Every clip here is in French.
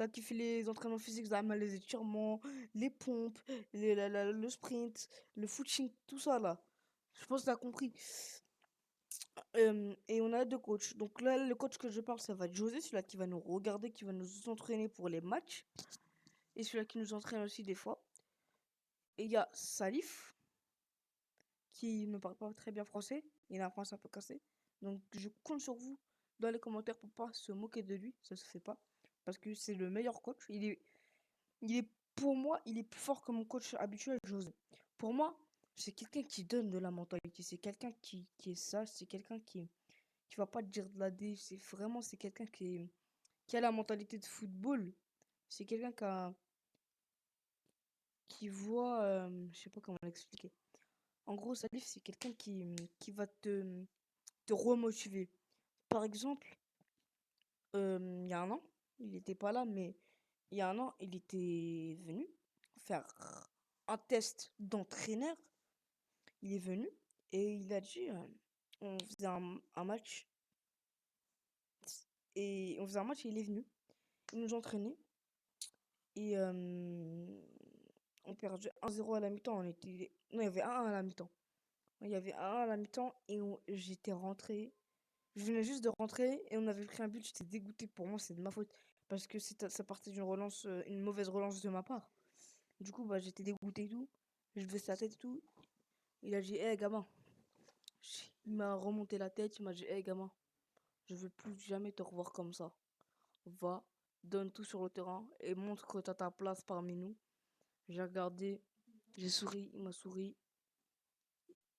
Là, qui fait les entraînements physiques, les étirements, les pompes, le sprint, le footing, tout ça là. Je pense que t'as compris. Et on a deux coachs. Donc là, le coach que je parle, ça va être José, celui-là qui va nous regarder, qui va nous entraîner pour les matchs. Et celui-là qui nous entraîne aussi des fois. Et il y a Salif, qui ne parle pas très bien français. Il a un français un peu cassé. Donc je compte sur vous dans les commentaires pour pas se moquer de lui. Ça se fait pas. Parce que c'est le meilleur coach. Pour moi, il est plus fort que mon coach habituel, José. Pour moi, c'est quelqu'un qui donne de la mentalité. C'est quelqu'un qui est sage. C'est quelqu'un qui va pas te dire de la dé. C'est quelqu'un qui a la mentalité de football. C'est quelqu'un qui voit, je sais pas comment l'expliquer. En gros, Salif, c'est quelqu'un qui va te remotiver. Par exemple, il y a un an, il n'était pas là, mais il y a un an, il était venu faire un test d'entraîneur. Il est venu et il a dit, on faisait un match et on faisait un match et il est venu. Il nous entraînait et on perdait 1-0 à la mi-temps. Non, il y avait 1-1 à la mi-temps. Il y avait 1-1 à la mi-temps et j'étais rentré. Je venais juste de rentrer et on avait pris un but. J'étais dégoûté. Pour moi, c'est de ma faute parce que ça partait d'une relance, une mauvaise relance de ma part. Du coup, bah, j'étais dégoûté et tout. Je baissais la tête et tout. Il a dit, hé, gamin. Il m'a remonté la tête. Il m'a dit, hé, gamin, je veux plus jamais te revoir comme ça. Va, donne tout sur le terrain et montre que tu as ta place parmi nous. J'ai regardé, j'ai souri, il m'a souri.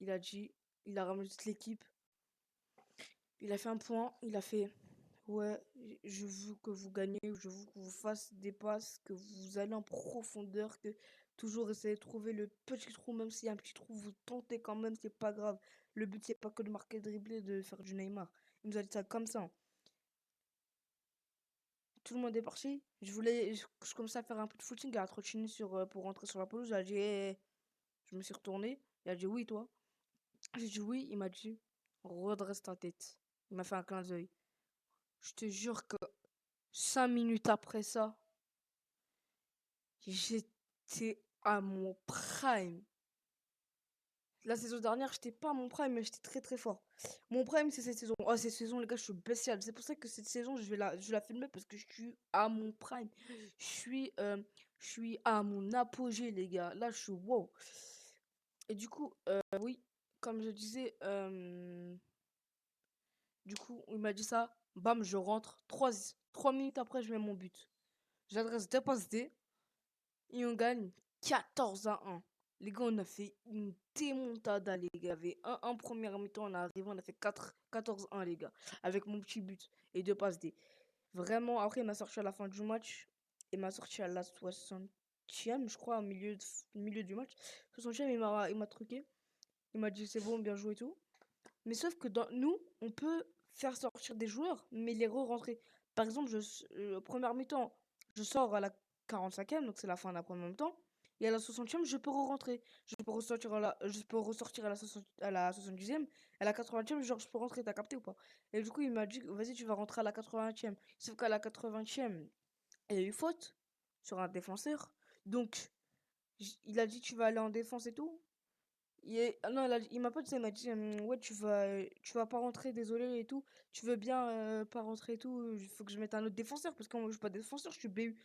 Il a dit, il a ramené toute l'équipe. Il a fait un point, il a fait, ouais, je veux que vous gagnez, je veux que vous fassiez des passes, que vous allez en profondeur, que toujours essayer de trouver le petit trou, même s'il y a un petit trou, vous tentez quand même, c'est pas grave. Le but, c'est pas que de marquer, de dribbler, de faire du Neymar. Il nous a dit ça comme ça. Tout le monde est parti. Je commençais à faire un peu de footing, à trottiner pour rentrer sur la pelouse. J'ai dit, hé, je me suis retourné. Il a dit, oui, toi. J'ai dit, oui. Il m'a dit, redresse ta tête. Il m'a fait un clin d'œil. Je te jure que 5 minutes après ça, j'étais à mon prime. La saison dernière, j'étais pas à mon prime, mais j'étais très très fort. Mon prime, c'est cette saison. Oh, cette saison, les gars, je suis bestial. C'est pour ça que cette saison, je vais la filmer parce que je suis à mon prime. Je suis à mon apogée, les gars. Là, je suis wow. Et du coup, oui, comme je disais, du coup, il m'a dit ça. Bam, je rentre. 3 minutes après, je mets mon but. J'adresse deux passes D. Et on gagne 14-1. Les gars, on a fait une démontada, les gars. Il y avait 1 première mi-temps, on est arrivé, on a fait 14-1, les gars. Avec mon petit but et deux passes D. Vraiment, après, il m'a sorti à la fin du match. Il m'a sorti à la 60e, je crois, au milieu du match. 60e, il m'a truqué. Il m'a dit, c'est bon, bien joué et tout. Mais sauf que nous, on peut faire sortir des joueurs, mais les re-rentrer. Par exemple, première mi-temps, je sors à la 45e, donc c'est la fin de la première mi-temps. Et à la 60e, je peux re-rentrer. Je peux ressortir à la 70e. À la 80e, genre, je peux rentrer, t'as capté ou pas? Et du coup, il m'a dit, vas-y, tu vas rentrer à la 80e. Sauf qu'à la 80e, il y a eu faute sur un défenseur. Donc, il a dit, tu vas aller en défense et tout. Non, il m'a pas dit ça, il m'a dit ouais, tu vas pas rentrer, désolé et tout. Tu veux bien pas rentrer et tout. Il faut que je mette un autre défenseur parce que moi je suis pas défenseur, je suis BU.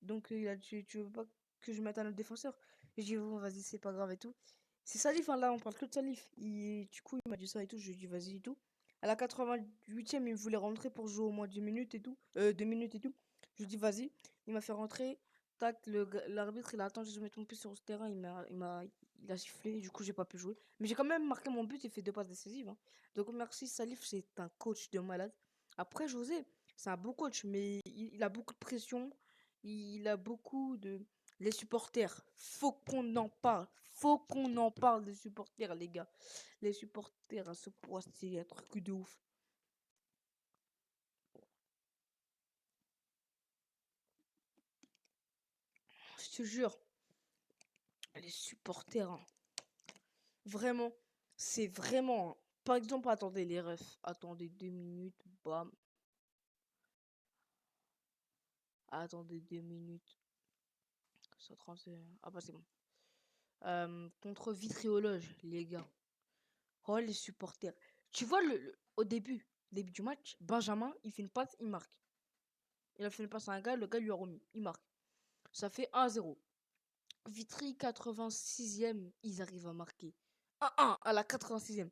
Donc il a dit tu veux pas que je mette un autre défenseur. J'ai dit bon, vas-y, c'est pas grave et tout. C'est Salif, hein, là, on parle que de Salif. Du coup, il m'a dit ça et tout. Je lui ai dit vas-y et tout. À la 88e, il me voulait rentrer pour jouer au moins 10 minutes et tout. 2 minutes et tout. Je lui ai dit vas-y. Il m'a fait rentrer. Tac, l'arbitre, il a attendu que je mette mon pied sur ce terrain. Il a sifflé. Du coup, j'ai pas pu jouer. Mais j'ai quand même marqué mon but et fait deux passes décisives, hein. Donc, merci Salif, c'est un coach de malade. Après, José, c'est un beau coach, mais il a beaucoup de pression. Il a beaucoup de. Les supporters, faut qu'on en parle. Faut qu'on en parle des supporters, les gars. Les supporters à ce point, c'est un truc de ouf. Je te jure, les supporters, hein, vraiment, c'est vraiment, hein. Par exemple, attendez les refs. Attendez 2 minutes, bam. Attendez 2 minutes. 131. Ah bah c'est bon. Contre Vitriologe, les gars. Oh, les supporters. Tu vois, au début du match, Benjamin, il fait une passe, il marque. Il a fait une passe à un gars, le gars lui a remis. Il marque. Ça fait 1-0. Vitry, 86e, ils arrivent à marquer. 1-1 à la 86e.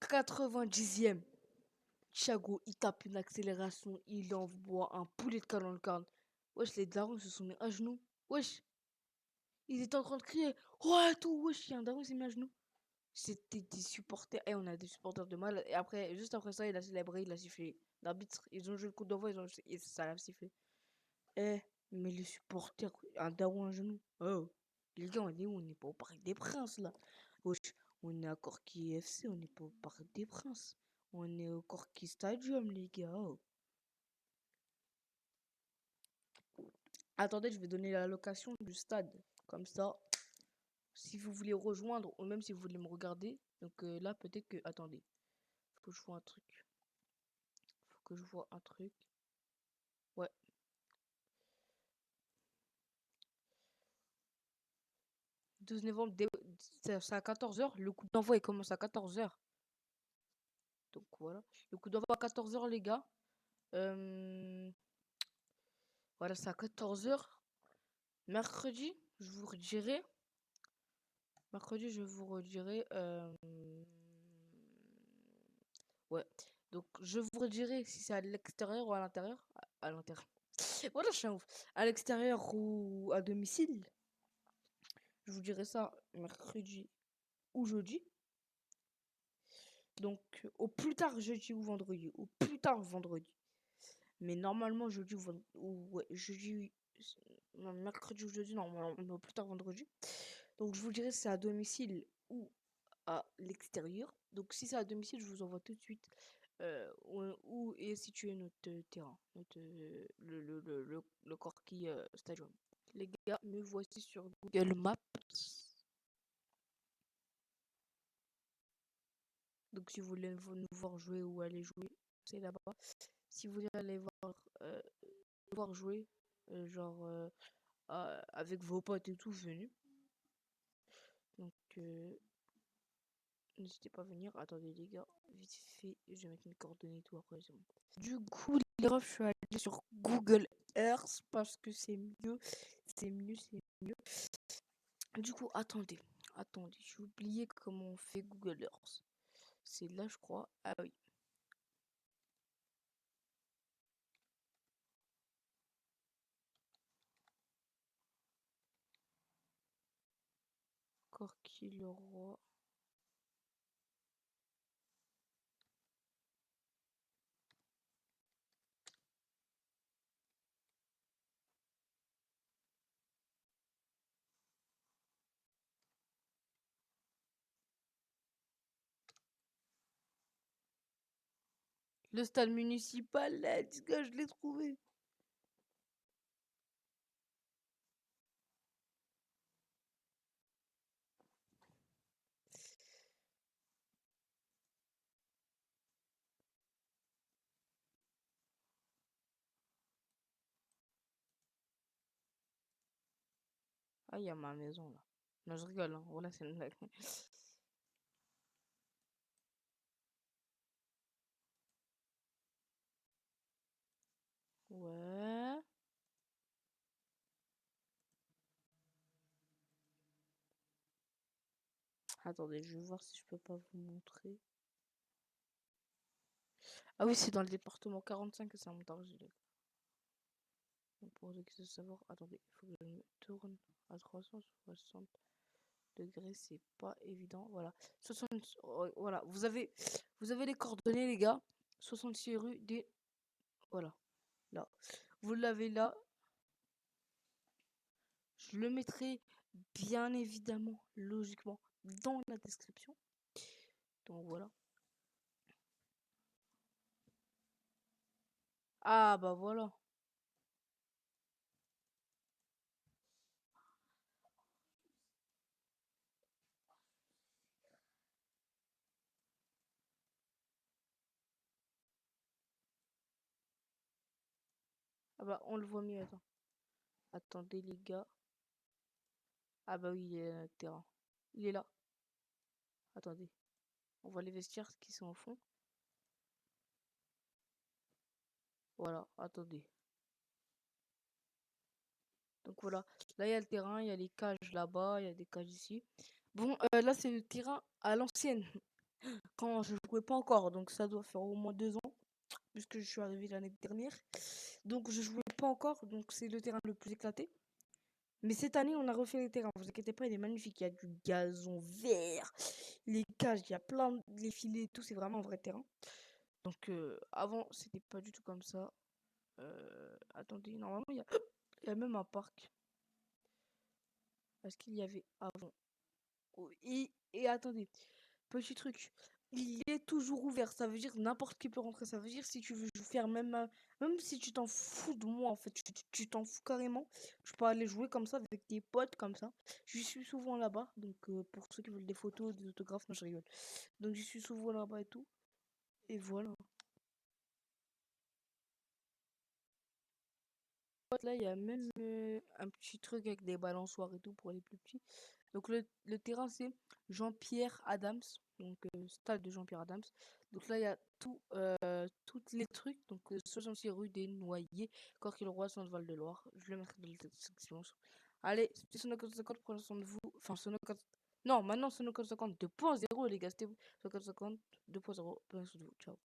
90e. Thiago, il tape une accélération, il envoie un poulet de canon carne. Wesh, les darons se sont mis à genoux. Wesh, ils étaient en train de crier. Ouais, tout, wesh, il y a un daron qui s'est mis à genoux. C'était des supporters. Et on a des supporters de mal. Et après, juste après ça, il a célébré, il a sifflé. L'arbitre, ils ont joué le coup d'envoi, et ça a sifflé. Eh, mais les supporters, un daron à genoux. Oh, les gars, on est où? On n'est pas au Parc des Princes, là. Wesh, on est à Corki FC, on n'est pas au Parc des Princes. On est au Corki Stadium, les gars. Oh. Attendez, je vais donner la location du stade. Comme ça, si vous voulez rejoindre, ou même si vous voulez me regarder. Donc là, peut-être que... Attendez. Faut que je vois un truc. Faut que je vois un truc. Ouais. 12 novembre, c'est à 14h. Le coup d'envoi, il commence à 14h. Donc voilà. Le coup d'envoi à 14h, les gars. Voilà, c'est à 14h. Mercredi, je vous redirai. Mercredi, je vous redirai. Ouais. Donc, je vous redirai si c'est à l'extérieur ou à l'intérieur. À l'intérieur. Voilà, je suis un ouf. À l'extérieur ou à domicile. Je vous dirai ça mercredi ou jeudi. Donc, au plus tard jeudi ou vendredi. Au plus tard vendredi. Mais normalement, jeudi ou ouais, jeudi. Non, mercredi ou jeudi, non, mais au plus tard vendredi. Donc, je vous dirai si c'est à domicile ou à l'extérieur. Donc, si c'est à domicile, je vous envoie tout de suite où est situé notre terrain, le Corki Stadium. Les gars, me voici sur Google Maps. Donc, si vous voulez nous voir jouer ou aller jouer, c'est là-bas. Si vous voulez aller voir jouer, genre avec vos potes et tout, venez. Donc, n'hésitez pas à venir. Attendez, les gars, vite fait, je vais mettre mes coordonnées et tout après, c'est bon. Du coup, les refs, je suis allé sur Google Earth parce que c'est mieux. C'est mieux, c'est mieux. Du coup, attendez, j'ai oublié comment on fait Google Earth. C'est là, je crois. Ah oui. Corki le roi. Le stade municipal, let's go, je l'ai trouvé. Ah, il y a ma maison là. Non, je rigole, hein. Voilà, c'est une blague. Ouais. Attendez, je vais voir si je peux pas vous montrer. Ah oui, c'est dans le département 45 et c'est à Montargis. Pour ceux qui veulent savoir, attendez, il faut que je me tourne à 360 degrés, c'est pas évident. Voilà. 60, voilà, vous avez les coordonnées, les gars. 66 rue des. Voilà, là. Vous l'avez là. Je le mettrai bien évidemment, logiquement, dans la description. Donc voilà. Ah bah voilà. Ah bah on le voit mieux, attends. Attendez les gars. Ah bah oui, il est là, notre terrain. Il est là. Attendez. On voit les vestiaires qui sont au fond. Voilà, attendez. Donc voilà. Là, il y a le terrain, il y a les cages là-bas, il y a des cages ici. Bon, là, c'est le terrain à l'ancienne. Quand je jouais pas encore. Donc ça doit faire au moins 2 ans. Puisque je suis arrivé l'année dernière. Donc je jouais pas encore. Donc c'est le terrain le plus éclaté. Mais cette année, on a refait les terrains. Vous inquiétez pas, il est magnifique. Il y a du gazon vert, les cages, il y a plein de les filets et tout. C'est vraiment un vrai terrain. Donc avant, c'était pas du tout comme ça. Attendez, normalement, il y a même un parc. Est-ce qu'il y avait avant? Oh, et attendez, petit truc. Il est toujours ouvert. Ça veut dire n'importe qui peut rentrer. Ça veut dire si tu veux faire même si tu t'en fous de moi, en fait, tu t'en fous carrément. Tu peux aller jouer comme ça avec tes potes comme ça. Je suis souvent là-bas. Donc pour ceux qui veulent des photos, des autographes, non, je rigole. Donc je suis souvent là-bas et tout. Et voilà. Là, il y a même un petit truc avec des balançoires et tout pour les plus petits. Donc le terrain, c'est Jean-Pierre Adams. Donc stade de Jean-Pierre Adams. Donc là, il y a toutes les trucs. Donc 66 rue des Noyers, Corquille-le-Roi, Sainte-Val-de-Loire. Je le mettrai dans la description. Allez, c'était Sono 450, prenez soin de vous. Enfin, Sono 4... Non, maintenant Sono 450 2.0, les gars. C'était Sono 450 2.0, prenez soin de vous. Ciao.